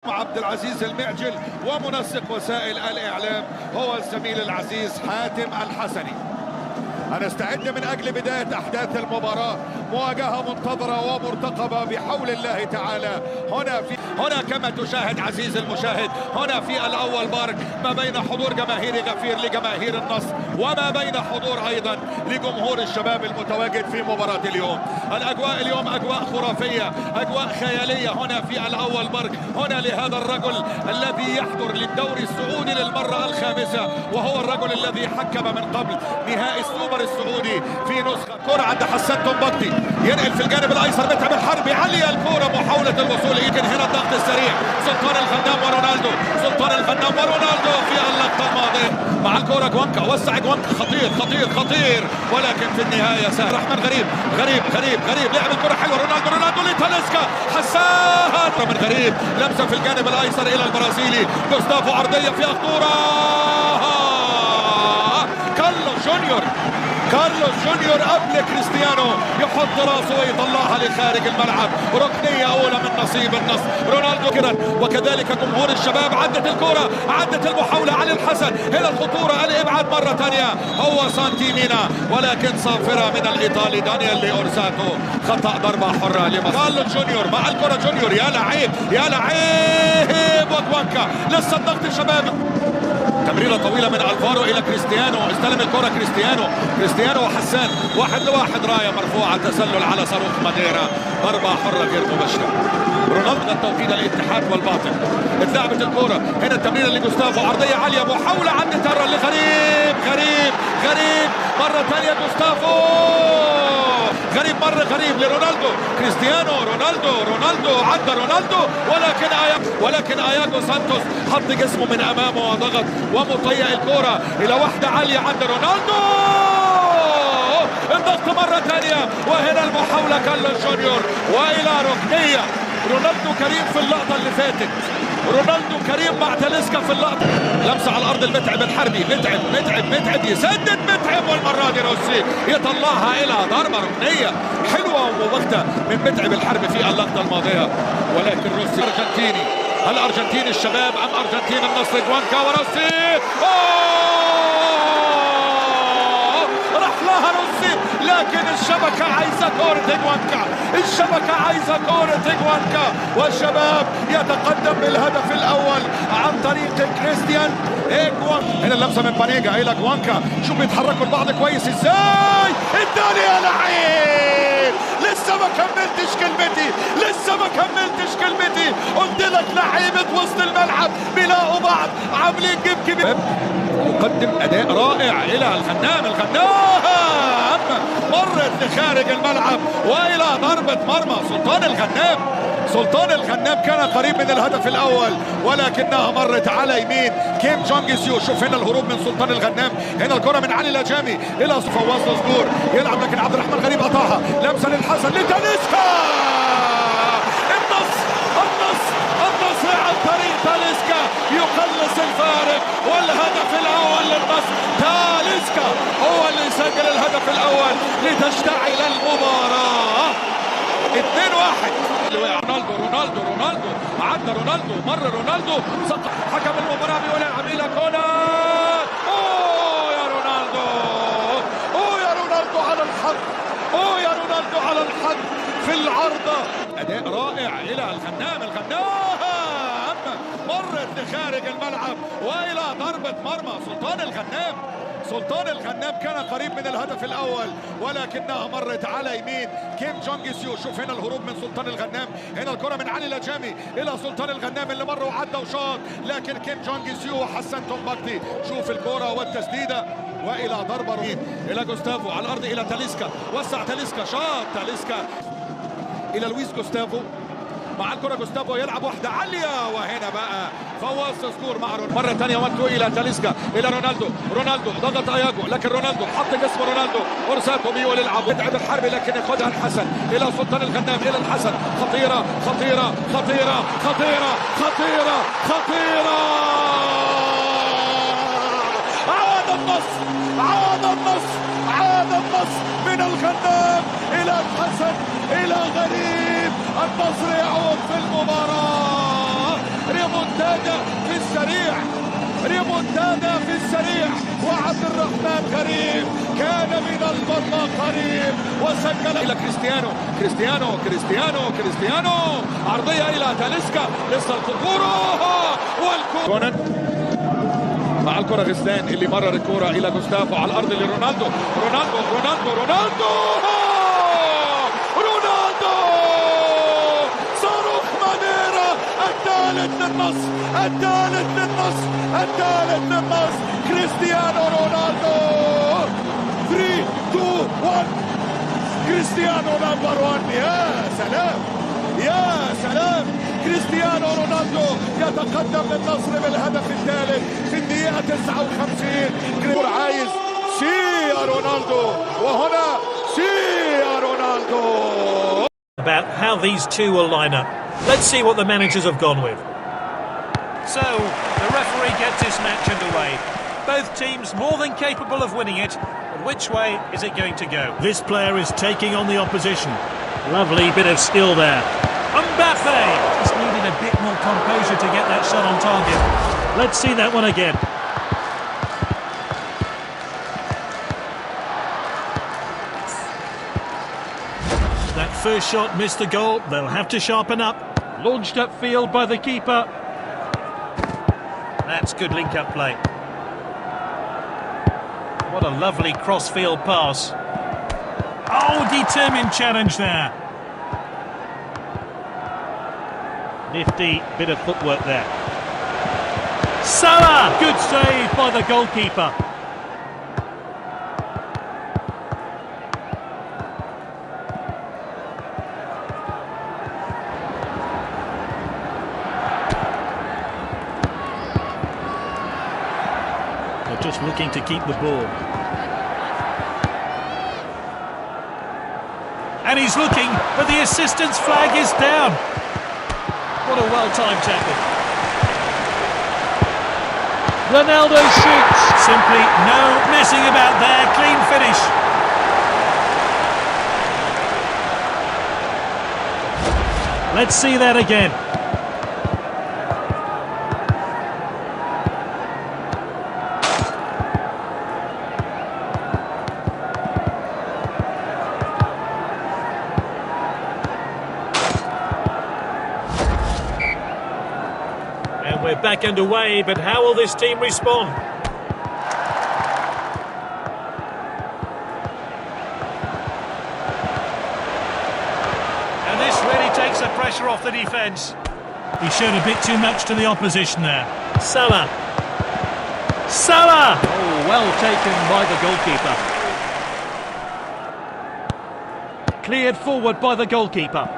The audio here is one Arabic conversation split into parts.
عبد العزيز المعجل، ومنسق وسائل الإعلام هو الزميل العزيز حاتم الحسني. هنستعد من أجل بداية أحداث المباراة، مواجهة منتظرة ومرتقبة بحول الله تعالى. هنا كما تشاهد عزيز المشاهد، هنا في الأول بارك ما بين حضور جماهير غفير لجماهير النصر، وما بين حضور أيضا لجمهور الشباب المتواجد في مباراة اليوم. الأجواء اليوم أجواء خرافية، أجواء خيالية هنا في الأول بارك، هنا لهذا الرجل الذي يحضر للدوري السعودي للمرة الخامسة، وهو الرجل الذي حكم من قبل نهائي السوبر السعودي في نسخة. كرة عند حسان تومباكتي، ينقل في الجانب الأيسر متعب الحربي، علي الكرة محاولة الوصول، يمكن هنا الضغط السريع. سلطان الغنام ورونالدو، سلطان الغنام ورونالدو في اللقطة الماضية مع الكرة. جوانكا وسع، جوانكا خطير خطير خطير، ولكن في النهاية سهل. رحمن غريب لعب الكرة حلوة. رونالدو لتاليسكا، حسان من غريب، لمسة في الجانب الأيسر إلى البرازيلي جوستافو، عرضية فيها خطورة. كارلوس جونيور قبل كريستيانو يحط راسه ويطلعها لخارج الملعب. ركنية أولى من نصيب النصر. رونالدو كده، وكذلك جمهور الشباب. عدت الكرة، عدت المحاولة علي الحسن، هنا الخطورة، الإبعاد مرة ثانية، هو سانتيمينا، ولكن صافرة من الإيطالي دانيال لأورساتو. خطأ ضربة حرة كارلوس جونيور مع الكرة. جونيور يا لعيب يا لعيب، وجوانكا لسه الضغط الشبابي. تمريرة طويلة من الفارو إلى كريستيانو، استلم الكرة كريستيانو وحسان، 1-1، راية مرفوعة، تسلل على صاروخ ماديرا، ضربة حرة غير مباشرة. رونالدو التوقيت الاتحاد والباطل. اتلعبت الكرة، هنا التمريرة لجوستافو، عرضية عالية، محاولة عند ترى لغريب مرة ثانية جوستافو، غريب لرونالدو. كريستيانو، رونالدو عدى رونالدو، ولكن اياجو سانتوس حط جسمه من امامه وضغط ومطيع الكرة الى واحدة عالية عند رونالدو. الضغط مرة ثانية، وهنا المحاولة كارلوس جونيور والى ركنية. رونالدو كريم في اللقطة اللي فاتت، رونالدو كريم مع تاليسكا في اللقطة. لمسة على الأرض المتعب الحربي، متعب يسدد، متعب، والمرة دي روسي يطلعها إلى ضربة ركنية حلوة ومبغتة من متعب الحربي في اللقطة الماضية. ولكن روسي أرجنتيني، هل أرجنتين الشباب أم أرجنتين النصر؟ جوانكا وروسي، راح لها روسي، لكن الشبكة عايزة كورة جوانكا، والشباب يتقدم بالهدف الأول عن طريق كريستيان جوانكا. هنا اللمسة من بانيجا إلى جوانكا، شوف بيتحركوا البعض كويس ازاي. الثاني يا لعيب، لسه ما كملتش كلمتي، قلت لك لعيبة وسط الملعب بيلاقوا بعض عاملين جيب كبير. يقدم أداء رائع إلى الغنام، مرت لخارج الملعب وإلى ضربة مرمى. سلطان الغنام كان قريب من الهدف الأول، ولكنها مرت على يمين كيم جونج سيو. شوف هنا الهروب من سلطان الغنام، هنا الكرة من علي لاجامي إلى فواز صقور، يلعب لكن عبد الرحمن غريب قطعها، لمسة للحسن لتاليسكا. النصر عن طريق تاليسكا يقلص الفارق، والهدف الأول للنصر. تاليسكا هو اللي سجل الهدف الأول لتشتعل المباراة. 2-1. رونالدو عدى رونالدو، مر رونالدو، سقط. حكم المباراة بيلعب إلى كونان. يا رونالدو على الحد، في العارضة. أداء رائع إلى الغنام، مرت لخارج الملعب وإلى ضربة مرمى. سلطان الغنام كان قريب من الهدف الأول، ولكنها مرت على يمين كيم جونج سيو. شوف هنا الهروب من سلطان الغنام، هنا الكرة من علي لاجامي إلى سلطان الغنام اللي مر وعدى وشاط، لكن كيم جونج سيو وحسان تومباكتي. شوف الكرة والتسديدة وإلى ضربة إلى جوستافو على الأرض إلى تاليسكا، وسع تاليسكا، شاط تاليسكا إلى لويس جوستافو، مع الكرة جوستافو يلعب واحدة عالية، وهنا بقى فواز صقور مع رونالدو. مرة ثانية وانتو إلى تاليسكا إلى رونالدو ضغط أياجو، لكن رونالدو حط جسم رونالدو، أورساتو بيقول يلعب، يتعب الحربي لكن ياخذها الحسن إلى سلطان الغنام، إلى الحسن، خطيرة. عاد النصر من الغنام إلى الحسن إلى غريب. النصر يعود في المباراة. ريمونتادا في السريع، ريمونتادا في السريع، وعبد الرحمن غريب كان من المرمى قريب وسجل الى كريستيانو. كريستيانو عرضيه الى تاليسكا، لسه الخطوره والكره مع الكره غسان اللي مرر الكره الى جوستافو على الارض لرونالدو. رونالدو صاروخ مانيرا، الثالث للنصر. كريستيانو رونالدو 3 2 1. كريستيانو نمبر 1. يا سلام كريستيانو رونالدو يتقدم للنصر بالهدف الثالث في الدقيقة 59. عايز سي يا رونالدو، وهنا سي يا رونالدو. About how these two will line up. Let's see what the managers have gone with. So, the referee gets this match underway. Both teams more than capable of winning it, but which way is it going to go? This player is taking on the opposition. Lovely bit of skill there. Mbappe! Just needed a bit more composure to get that shot on target. Let's see that one again. That first shot missed the goal. They'll have to sharpen up. Launched upfield by the keeper. That's good link-up play. What a lovely cross-field pass. Oh, determined challenge there. Nifty bit of footwork there. Salah! Good save by the goalkeeper. They're just looking to keep the ball. And he's looking, but the assistant's flag is down. What a well-timed tackle. Ronaldo shoots. Simply no messing about there. Clean finish. Let's see that again. And we're back underway, but how will this team respond? And this really takes the pressure off the defence. He showed a bit too much to the opposition there. Salah! Oh, well taken by the goalkeeper. Cleared forward by the goalkeeper.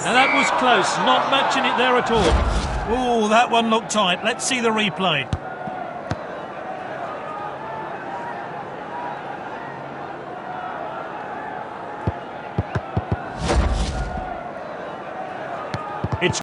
Now that was close, not much in it there at all. Oh, that one looked tight. Let's see the replay. It's